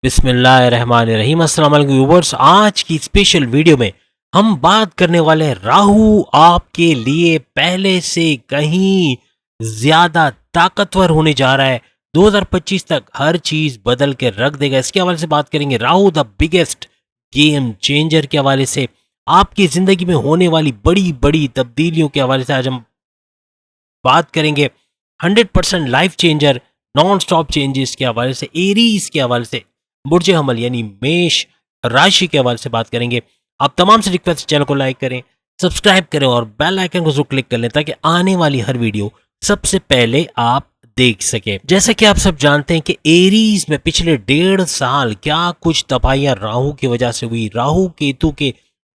बिस्मिल्लाहिर्रहमानिर्रहीम। अस्सलाम वालेकुम व्यूअर्स, आज की स्पेशल वीडियो में हम बात करने वाले हैं राहु आपके लिए पहले से कहीं ज़्यादा ताकतवर होने जा रहा है। 2025 तक हर चीज़ बदल के रख देगा। इसके हवाले से बात करेंगे। Rahu the biggest game changer के हवाले से, आपकी ज़िंदगी में होने वाली बड़ी-बड़ी तब्दीलियों के हवाले से आज हम बात करेंगे। 100% life changer, non stop changes के हवाले से, एरीज के हवाले से, बुर्ज हमल यानी मेष राशि के हवाले से बात करेंगे। आप तमाम से रिक्वेस्ट, चैनल को लाइक करें, सब्सक्राइब करें और बेल आइकन को जरूर क्लिक कर लें ताकि आने वाली हर वीडियो सबसे पहले आप देख सके। जैसा कि आप सब जानते हैं कि एरीज में पिछले 1.5 साल क्या कुछ तबाहियां राहु की वजह से हुई। राहु केतु के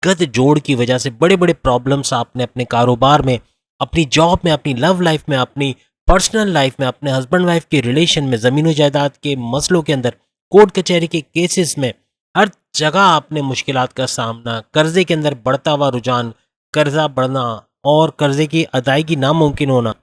गद जोड़ की वजह से बड़े बड़े प्रॉब्लम्स आपने अपने कारोबार में, अपनी जॉब में, अपनी लव लाइफ में, अपनी पर्सनल लाइफ में, अपने हस्बैंड वाइफ के रिलेशन में, ज़मीन जायदाद के मसलों के अंदर, कोर्ट कचहरी के केसेस में, हर जगह आपने मुश्किलात का सामना, कर्जे के अंदर बढ़ता हुआ रुझान, कर्जा बढ़ना और कर्जे की अदायगी नामुमकिन होना,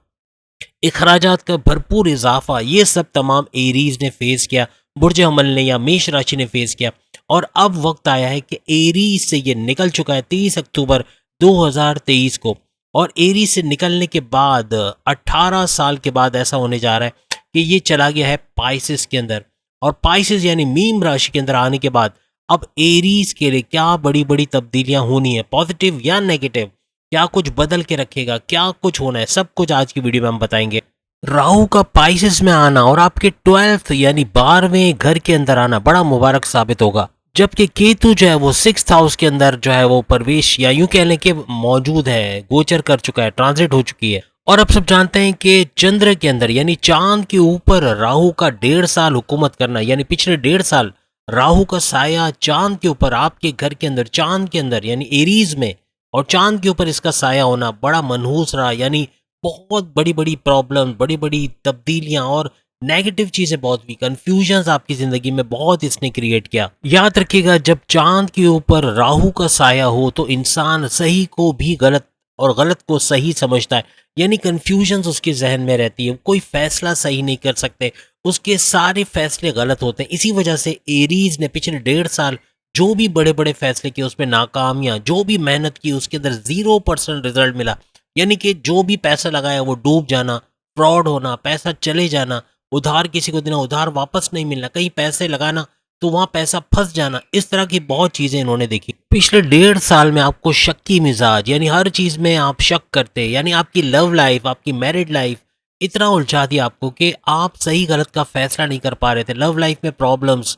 अखराजात का भरपूर इजाफा, ये सब तमाम एरीज ने फेस किया, बुर्ज हमल ने या मेष राशि ने फेस किया। और अब वक्त आया है कि एरीज से ये निकल चुका है 30 अक्टूबर 2023 को। और एरीज से निकलने के बाद 18 साल के बाद ऐसा होने जा रहा है कि ये चला गया है पाइसिस के अंदर। और पाइसिस यानी मीन राशि के अंदर आने के बाद अब एरीज के लिए क्या बड़ी बड़ी तब्दीलियां होनी है, पॉजिटिव या नेगेटिव, क्या कुछ बदल के रखेगा, क्या कुछ होना है, सब कुछ आज की वीडियो में हम बताएंगे। राहु का पाइसिस में आना और आपके 12th यानी 12वें घर के अंदर आना बड़ा मुबारक साबित होगा। जबकि केतु जो है वो 6th हाउस के अंदर जो है वो प्रवेश या यूं कह लें कि मौजूद है, गोचर कर चुका है, ट्रांजिट हो चुकी है। और अब सब जानते हैं कि चंद्र के अंदर यानी चांद के ऊपर राहु का 1.5 साल हुकूमत करना, यानी पिछले 1.5 साल राहु का साया चांद के ऊपर, आपके घर के अंदर, चांद के अंदर यानी एरीज में, और चांद के ऊपर इसका साया होना बड़ा मनहूस रहा। यानी बहुत बड़ी बड़ी प्रॉब्लम, बड़ी बड़ी तब्दीलियां और नेगेटिव चीजें बहुत हुई, कंफ्यूजन आपकी जिंदगी में बहुत इसने क्रिएट किया। याद रखिएगा, जब चांद के ऊपर राहु का साया हो तो इंसान सही को भी गलत और गलत को सही समझता है। यानी कंफ्यूजन उसके जहन में रहती है, कोई फैसला सही नहीं कर सकते, उसके सारे फैसले गलत होते हैं। इसी वजह से एरीज ने पिछले 1.5 साल जो भी बड़े बड़े फैसले किए उसमें नाकामियां, जो भी मेहनत की उसके अंदर 0% रिजल्ट मिला। यानी कि जो भी पैसा लगाया वो डूब जाना, फ्रॉड होना, पैसा चले जाना, उधार किसी को देना, उधार वापस नहीं मिलना, कहीं पैसे लगाना तो वहां पैसा फंस जाना, इस तरह की बहुत चीजें इन्होंने देखी। पिछले 1.5 साल में आपको शक्की मिजाज, यानी हर चीज में आप शक करते, यानी आपकी लव लाइफ, आपकी मैरिड लाइफ इतना उलझा दिया आपको कि आप सही गलत का फैसला नहीं कर पा रहे थे। लव लाइफ में प्रॉब्लम्स,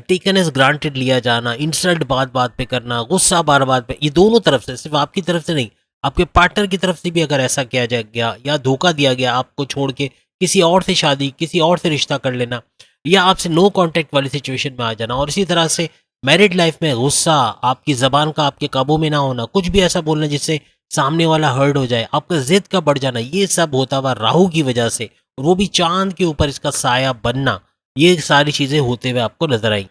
टेकन एज ग्रांटेड लिया जाना, इंसल्ट बात बात पे करना, गुस्सा बार बात पे, ये दोनों तरफ से, सिर्फ आपकी तरफ से नहीं, आपके पार्टनर की तरफ से भी अगर ऐसा किया जा गया या धोखा दिया गया, आपको छोड़ के किसी और से शादी, किसी और से रिश्ता कर लेना, या आपसे नो कांटेक्ट वाली सिचुएशन में आ जाना, और इसी तरह से मैरिड लाइफ में गुस्सा, आपकी जबान का आपके काबू में ना होना, कुछ भी ऐसा बोलना जिससे सामने वाला हर्ट हो जाए, आपका जिद का बढ़ जाना, ये सब होता हुआ राहु की वजह से, और वो भी चांद के ऊपर इसका साया बनना, ये सारी चीजें होते हुए आपको नजर आई।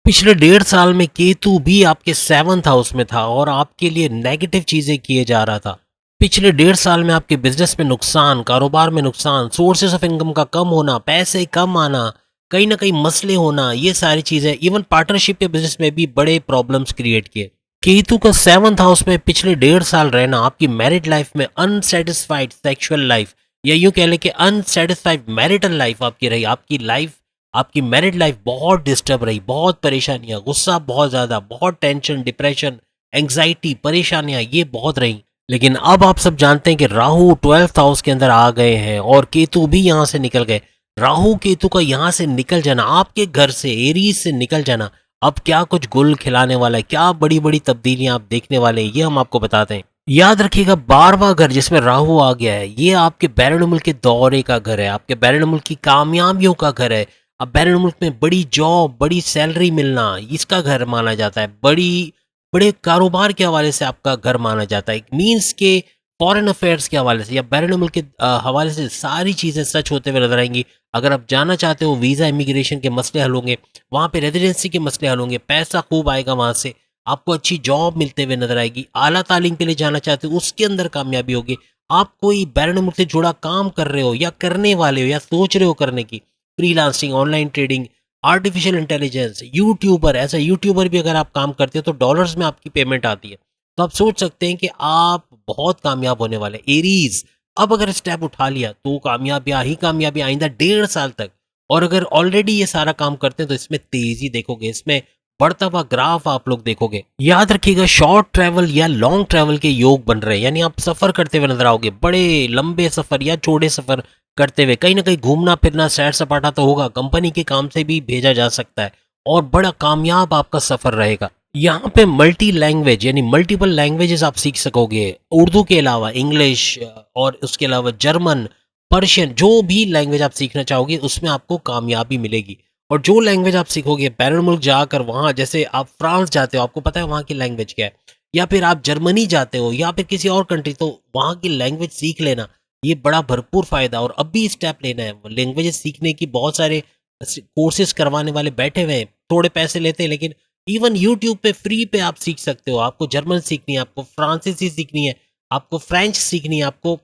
पिछले 1.5 साल में केतु भी आपके 7th हाउस में था और आपके लिए नेगेटिव चीजें किए जा रहा था। पिछले 1.5 साल में आपके बिजनेस में नुकसान, कारोबार में नुकसान, सोर्सेस ऑफ इनकम का कम होना, पैसे कम आना, कहीं ना कहीं मसले होना, ये सारी चीजें, इवन पार्टनरशिप के बिजनेस में भी बड़े प्रॉब्लम्स क्रिएट किए। केतु का 7th हाउस में पिछले 1.5 साल रहना आपकी मैरिड लाइफ में अनसेटिस्फाइड सेक्सुअल लाइफ, या यूं कह लें कि अनसेटिस्फाइड मैरिटल लाइफ आपकी रही। आपकी लाइफ, आपकी मैरिड लाइफ बहुत डिस्टर्ब रही, बहुत परेशानियां, गुस्सा बहुत ज्यादा, बहुत टेंशन, डिप्रेशन, एंग्जाइटी, परेशानियां ये बहुत रही। लेकिन अब आप सब जानते हैं कि राहु 12th हाउस के अंदर आ गए हैं और केतु भी यहां से निकल गए। राहु केतु का यहां से निकल जाना, आपके घर से, एरीज से निकल जाना, अब क्या कुछ गुल खिलाने वाला है, क्या बड़ी बड़ी तब्दीलियां आप देखने वाले हैं, ये हम आपको बताते हैं। याद रखिएगा, 12वां घर जिसमें राहु आ गया है, ये आपके बैरून मुल्क के दौरे का घर है, आपके बैरून मुल्क की कामयाबियों का घर है। अब बैरून मुल्क में बड़ी जॉब, बड़ी सैलरी मिलना, इसका घर माना जाता है। बड़ी बड़े कारोबार के हवाले से आपका घर माना जाता है। मीन्स के फॉरेन अफेयर्स के हवाले से या बैरून मुल्क के हवाले से सारी चीज़ें सच होते हुए नजर आएंगी। अगर आप जाना चाहते हो, वीज़ा इमिग्रेशन के मसले हल होंगे, वहाँ पे रेजिडेंसी के मसले हल होंगे, पैसा खूब आएगा वहाँ से, आपको अच्छी जॉब मिलते हुए नजर आएगी। आला तालीम के लिए जाना चाहते हो, उसके अंदर कामयाबी होगी। आप कोई बैरून मुल्क से जुड़ा काम कर रहे हो या करने वाले हो या सोच रहे हो करने की, freelancing, online trading, artificial intelligence, YouTuber, as a YouTuber भी अगर आप काम करते हो तो डॉलर्स में आपकी पेमेंट आती है। तो आप सोच सकते हैं कि आप बहुत कामयाब होने वाले। एरीज, अब अगर स्टेप उठा लिया तो कामयाबियां ही कामयाबी आइंदा 1.5 साल तक। और अगर ऑलरेडी ये सारा काम करते हैं तो इसमें तेजी देखोगे, इसमें बढ़ता हुआ ग्राफ आप लोग देखोगे। याद रखिएगा, शॉर्ट ट्रैवल या लॉन्ग ट्रैवल के योग बन रहे हैं, यानी आप सफर करते हुए नजर आओगे, बड़े लंबे सफर या छोटे सफर करते हुए। कहीं ना कहीं घूमना फिरना सैर सपाटा तो होगा, कंपनी के काम से भी भेजा जा सकता है और बड़ा कामयाब आपका सफर रहेगा। यहाँ पे मल्टी लैंग्वेज यानी मल्टीपल लैंग्वेजेस आप सीख सकोगे, उर्दू के अलावा इंग्लिश और उसके अलावा जर्मन, पर्शियन, जो भी लैंग्वेज आप सीखना चाहोगे उसमें आपको कामयाबी मिलेगी। और जो लैंग्वेज आप सीखोगे बैरून मुल्क जाकर, वहाँ जैसे आप फ्रांस जाते हो, आपको पता है वहाँ की लैंग्वेज क्या है, या फिर आप जर्मनी जाते हो या फिर किसी और कंट्री, तो वहाँ की लैंग्वेज सीख लेना, ये बड़ा भरपूर फायदा। और अब भी स्टेप लेना है, लैंग्वेजेस सीखने की बहुत सारे कोर्सेज करवाने वाले बैठे हुए हैं, थोड़े पैसे लेते हैं, लेकिन इवन यूट्यूब पे फ्री पे आप सीख सकते हो। आपको जर्मन सीखनी है, आपको फ्रांसीसी सीखनी है, आपको फ्रेंच सीखनी है, आपको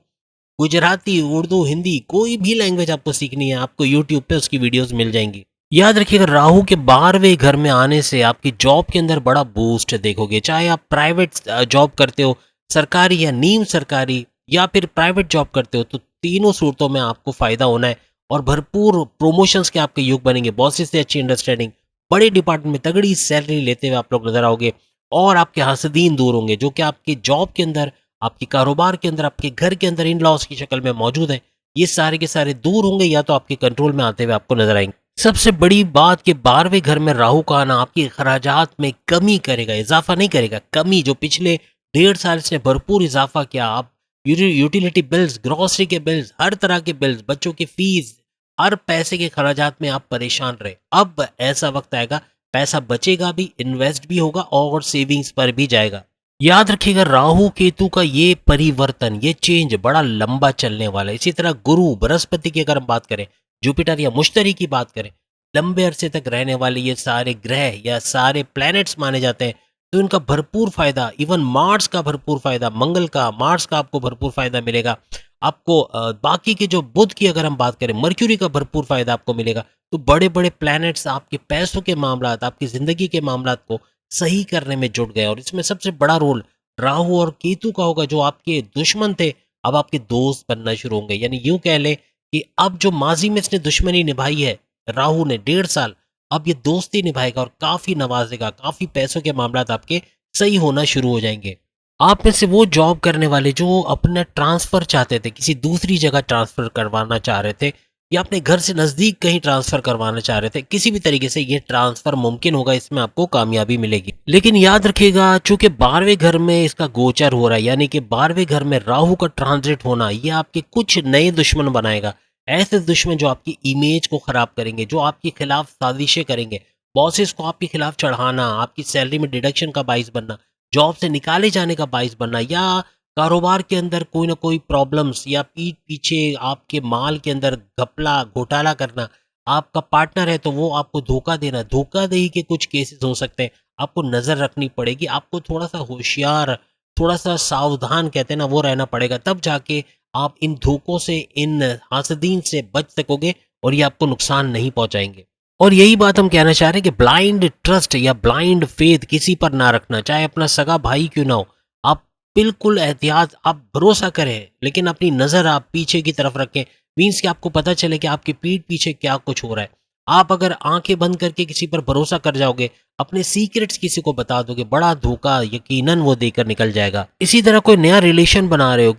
गुजराती, उर्दू, हिंदी, कोई भी लैंग्वेज आपको सीखनी है, आपको यूट्यूब पे उसकी वीडियोस मिल जाएंगी। याद रखिएगा, राहु के 12वें घर में आने से आपकी जॉब के अंदर बड़ा बूस्ट देखोगे। चाहे आप प्राइवेट जॉब करते हो, सरकारी या नीम सरकारी, या फिर प्राइवेट जॉब करते हो, तो तीनों सूरतों में आपको फायदा होना है और भरपूर प्रमोशंस के आपके योग बनेंगे। बॉसेस से अच्छी अंडरस्टैंडिंग, बड़े डिपार्टमेंट में तगड़ी सैलरी लेते हुए आप लोग नजर आओगे। और आपके हसदीन दूर होंगे जो कि आपकी जॉब के अंदर, आपके कारोबार के अंदर, आपके घर के अंदर इन लॉस की शक्ल में मौजूद है। ये सारे के सारे दूर होंगे या तो आपके कंट्रोल में आते हुए आपको नजर आएंगे। सबसे बड़ी बात कि 12वें घर में राहु का आना आपके खर्चात में कमी करेगा, इजाफा नहीं करेगा, कमी। जो पिछले 1.5 साल से भरपूर इजाफा किया, आप यूटिलिटी बिल्स, ग्रोसरी के बिल्स, हर तरह के बिल्स, बच्चों की फीस, हर पैसे के खर्चात में आप परेशान रहे। अब ऐसा वक्त आएगा, पैसा बचेगा भी, इन्वेस्ट भी होगा और सेविंग्स पर भी जाएगा। याद रखिएगा, राहु केतु का ये परिवर्तन, ये चेंज बड़ा लंबा चलने वाला है। इसी तरह गुरु बृहस्पति की अगर हम बात करें, जुपिटर या मुश्तरी की बात करें, लंबे अरसे तक रहने वाले ये सारे ग्रह या सारे प्लैनेट्स माने जाते हैं। तो इनका भरपूर फायदा, इवन मार्स का भरपूर फायदा, मंगल का, मार्स का आपको भरपूर फायदा मिलेगा। आपको बाकी के जो बुध की अगर हम बात करें, मर्क्यूरी का भरपूर फायदा आपको मिलेगा। तो बड़े बड़े प्लैनेट्स आपके पैसों के मामलात, आपकी जिंदगी के मामलात को सही करने में जुट गए। और इसमें सबसे बड़ा रोल राहु और केतु का होगा। जो आपके दुश्मन थे अब आपके दोस्त बनना शुरू होंगे। यानी यूं कह ले कि अब जो माजी में इसने दुश्मनी निभाई है राहु ने 1.5 साल, अब ये दोस्ती निभाएगा और काफी नवाजेगा, काफी पैसों के मामलात आपके सही होना शुरू हो जाएंगे। आप में से वो जॉब करने वाले जो अपना ट्रांसफर चाहते थे, किसी दूसरी जगह ट्रांसफर करवाना चाह रहे थे, या अपने घर से नजदीक कहीं ट्रांसफर करवाना चाह रहे थे, किसी भी तरीके से ये ट्रांसफर मुमकिन होगा, इसमें आपको कामयाबी मिलेगी। लेकिन याद रखिएगा, चूंकि 12वें घर में इसका गोचर हो रहा है, यानी कि 12वें घर में राहु का ट्रांजिट होना, ये आपके कुछ नए दुश्मन बनाएगा। ऐसे दुश्मन जो आपकी इमेज को खराब करेंगे, जो आपके खिलाफ साजिशें करेंगे, बॉसेस को आपके खिलाफ चढ़ाना, आपकी सैलरी में डिडक्शन का बाइस बनना, जॉब से निकाले जाने का बाइस बनना, या कारोबार के अंदर कोई ना कोई प्रॉब्लम्स, या पीठ पीछे आपके माल के अंदर घपला घोटाला करना, आपका पार्टनर है तो वो आपको धोखा देना, धोखाधड़ी के कुछ केसेस हो सकते हैं। आपको नजर रखनी पड़ेगी, आपको थोड़ा सा होशियार, थोड़ा सा सावधान कहते हैं ना, वो रहना पड़ेगा। तब जाके आप इन धोखों से, इन हासदीन से बच सकोगे और ये आपको नुकसान नहीं पहुंचाएंगे। और यही बात हम कहना चाह रहे हैं कि ब्लाइंड ट्रस्ट या ब्लाइंड फेथ किसी पर ना रखना, चाहे अपना सगा भाई क्यों ना हो। आप बिल्कुल एहतियात, आप भरोसा करें लेकिन अपनी नज़र आप पीछे की तरफ रखें। मीन्स कि आपको पता चले कि आपकी पीठ पीछे क्या कुछ हो रहा है। आप अगर आंखें बंद करके किसी पर भरोसा कर जाओगे, अपने सीक्रेट्स किसी को बता दोगे, बड़ा धोखा यकीनन वो देकर निकल जाएगा। इसी तरह कोई नया रिलेशन बना रहे हो,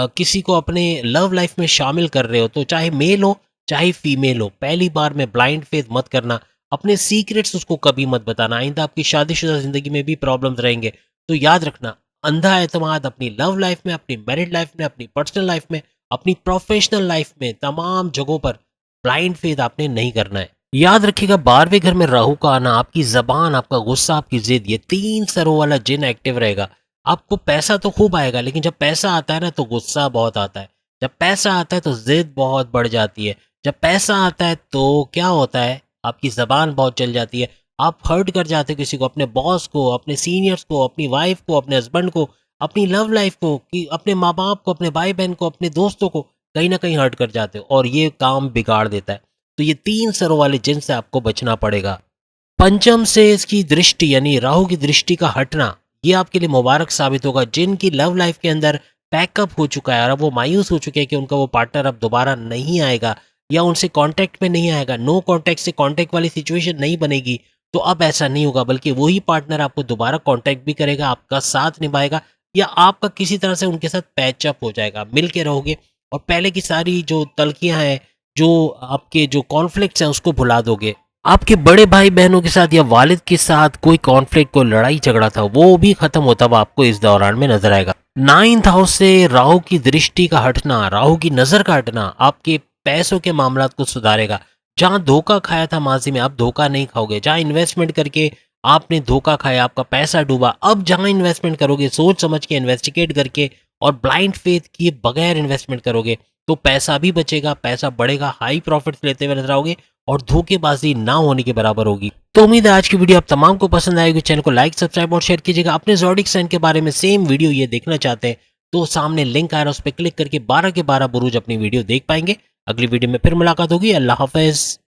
किसी को अपने लव लाइफ में शामिल कर रहे हो, तो चाहे मेल हो चाहे फीमेल हो, पहली बार में ब्लाइंड फेथ मत करना। अपने सीक्रेट्स उसको कभी मत बताना, आइंदा आपकी शादीशुदा जिंदगी में भी प्रॉब्लम्स रहेंगे। तो याद रखना, अंधा एतमाद अपनी लव लाइफ में, अपनी मैरिड लाइफ में, अपनी पर्सनल लाइफ में, अपनी प्रोफेशनल लाइफ में, तमाम जगहों पर ब्लाइंड फेथ आपने नहीं करना है। याद रखिएगा, 12वें घर में राहु का आना, आपकी जबान, आपका गुस्सा, आपकी जिद, ये 3 सरों वाला जिन एक्टिव रहेगा। आपको पैसा तो खूब आएगा, लेकिन जब पैसा आता है ना तो गुस्सा बहुत आता है। जब पैसा आता है तो जिद बहुत बढ़ जाती है। जब पैसा आता है तो क्या होता है, आपकी जबान बहुत चल जाती है। आप हर्ट कर जाते हो किसी को, अपने बॉस को, अपने सीनियर्स को, अपनी वाइफ को, अपने हस्बैंड को, अपनी लव लाइफ को, कि अपने माँ बाप को, अपने भाई बहन को, अपने दोस्तों को कहीं ना कहीं हर्ट कर जाते हो और ये काम बिगाड़ देता है। तो ये 3 सरों वाले जिन से आपको बचना पड़ेगा। पंचम से इसकी दृष्टि यानी राहु की दृष्टि का हटना ये आपके लिए मुबारक साबित होगा। जिनकी लव लाइफ के अंदर पैकअप हो चुका है और अब वो मायूस हो चुके हैं कि उनका वो पार्टनर अब दोबारा नहीं आएगा या उनसे कांटेक्ट में नहीं आएगा, नो कांटेक्ट से कांटेक्ट वाली सिचुएशन नहीं बनेगी, तो अब ऐसा नहीं होगा, बल्कि वही पार्टनर आपको दोबारा कांटेक्ट भी करेगा, आपका साथ निभाएगा या आपका किसी तरह से उनके साथ पैचअप हो जाएगा, मिल के रहोगे और पहले की सारी जो तलखियां हैं, जो आपके जो कॉन्फ्लिक्ट्स हैं उसको भुला दोगे। आपके बड़े भाई बहनों के साथ या वालिद के साथ कोई कॉन्फ्लिक्ट, कोई लड़ाई झगड़ा था, वो भी खत्म होता हुआ आपको इस दौरान में नजर आएगा। 9th हाउस से राहु की दृष्टि का हटना, राहु की नजर का हटना आपके पैसों के मामलात को सुधारेगा। जहां धोखा खाया था माजी में, अब धोखा नहीं खाओगे। जहां इन्वेस्टमेंट करके आपने धोखा खाया, आपका पैसा डूबा, अब जहां इन्वेस्टमेंट करोगे सोच समझ के, इन्वेस्टिगेट करके और ब्लाइंड फेथ किए बगैर इन्वेस्टमेंट करोगे तो पैसा भी बचेगा, पैसा बढ़ेगा, हाई प्रॉफिट्स लेते हुए नजर आओगे और धोखेबाजी ना होने के बराबर होगी। तो उम्मीद है आज की वीडियो आप तमाम को पसंद आएगी। चैनल को लाइक, सब्सक्राइब और शेयर कीजिएगा। अपने ज़ोडिएक साइन के बारे में सेम वीडियो ये देखना चाहते हैं तो सामने लिंक आ रहा है, उस पर क्लिक करके 12 के 12 बुरूज अपनी वीडियो देख पाएंगे। अगली वीडियो में फिर मुलाकात होगी। अल्लाह हाफिज।